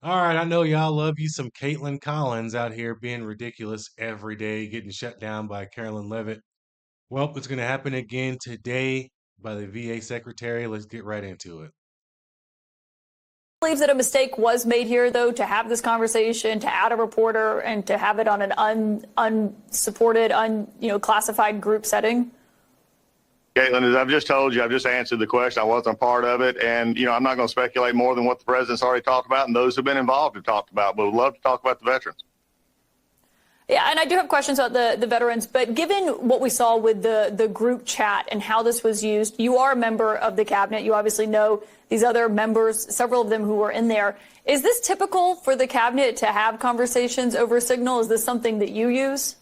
All right, I know y'all love you some Caitlin Collins out here being ridiculous every day, getting shut down by Carolyn Levitt. Well, it's going to happen again today by the VA secretary. Let's get right into it. Believes that a mistake was made here, though, to have this conversation, to add a reporter, and to have it on an unsupported, classified group setting? Caitlin, as I've just told you, I've just answered the question. I wasn't a part of it. And, I'm not going to speculate more than what the president's already talked about and those who've been involved have talked about. But we'd love to talk about the veterans. Yeah, and I do have questions about the veterans, but given what we saw with the group chat and how this was used, you are a member of the cabinet. You obviously know these other members, several of them who were in there. Is this typical for the cabinet to have conversations over Signal? Is this something that you use?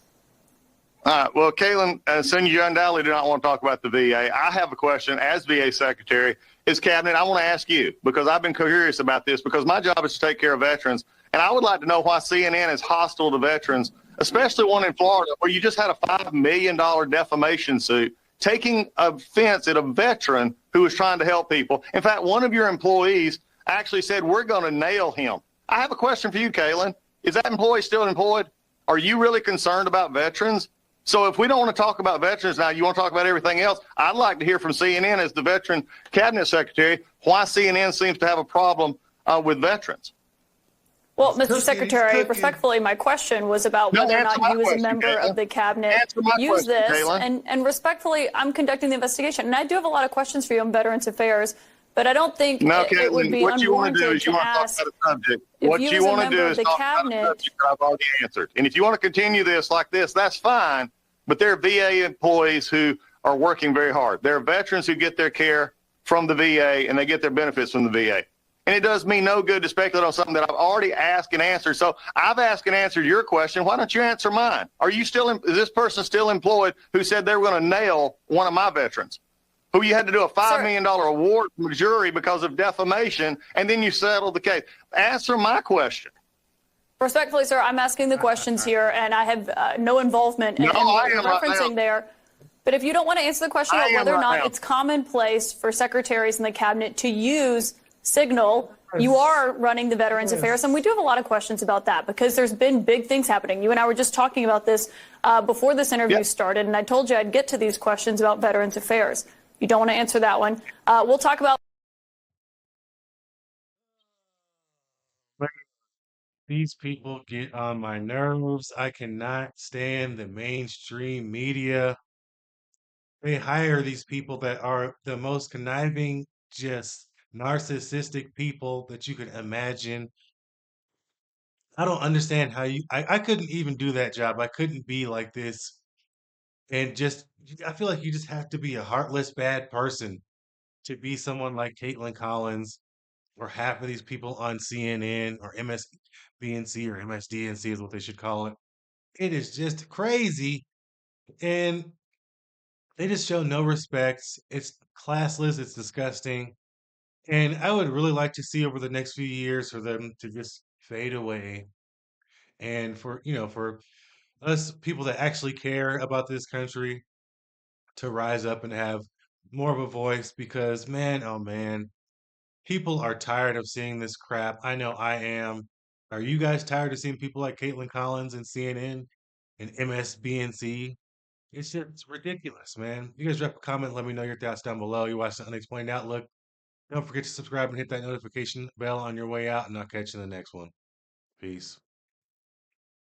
Well, Caitlin, as soon as you undoubtedly do not want to talk about the VA, I have a question as VA Secretary. As Cabinet, I want to ask you, because I've been curious about this, because my job is to take care of veterans, and I would like to know why CNN is hostile to veterans, especially one in Florida, where you just had a $5 million defamation suit taking offense at a veteran who was trying to help people. In fact, one of your employees actually said, "We're going to nail him." I have a question for you, Caitlin. Is that employee still employed? Are you really concerned about veterans? So if we don't want to talk about veterans now, you want to talk about everything else, I'd like to hear from CNN as the Veteran Cabinet Secretary why CNN seems to have a problem with veterans. Well, Mr. Secretary, respectfully, my question was about whether or not you as a member of the cabinet use this. And respectfully, I'm conducting the investigation. And I do have a lot of questions for you on Veterans Affairs, but I don't think it would be unwarranted to ask What you want to do is talk about a cabinet. subject that I've already answered. And if you want to continue this like this, that's fine. But there are VA employees who are working very hard. There are veterans who get their care from the VA and they get their benefits from the VA. And it does me no good to speculate on something that I've already asked and answered. So I've asked and answered your question. Why don't you answer mine? Is this person still employed who said they were going to nail one of my veterans, who you had to do a $5 million award from a jury because of defamation, and then you settled the case? Answer my question. Respectfully, sir, I'm asking the questions here, and I have no involvement in what you're referencing there. But if you don't want to answer the question about whether or not it's commonplace for secretaries in the cabinet to use Signal, you are running the Veterans Affairs, and we do have a lot of questions about that because there's been big things happening. You and I were just talking about this before this interview started, and I told you I'd get to these questions about Veterans Affairs. You don't want to answer that one. We'll talk about. These people get on my nerves. I cannot stand the mainstream media. They hire these people that are the most conniving, just narcissistic people that you could imagine. I don't understand how I couldn't even do that job. I couldn't be like this. And just, I feel like you just have to be a heartless, bad person to be someone like Caitlin Collins or half of these people on CNN or MSBNC or MSDNC is what they should call it. It is just crazy. And they just show no respect. It's classless. It's disgusting. And I would really like to see over the next few years for them to just fade away. And for us people that actually care about this country to rise up and have more of a voice because, man, oh man, people are tired of seeing this crap. I know I am. Are you guys tired of seeing people like Caitlin Collins and CNN and MSBNC? It's just ridiculous, man. You guys drop a comment, let me know your thoughts down below. You watch the Unexplained Outlook. Don't forget to subscribe and hit that notification bell on your way out, and I'll catch you in the next one. Peace.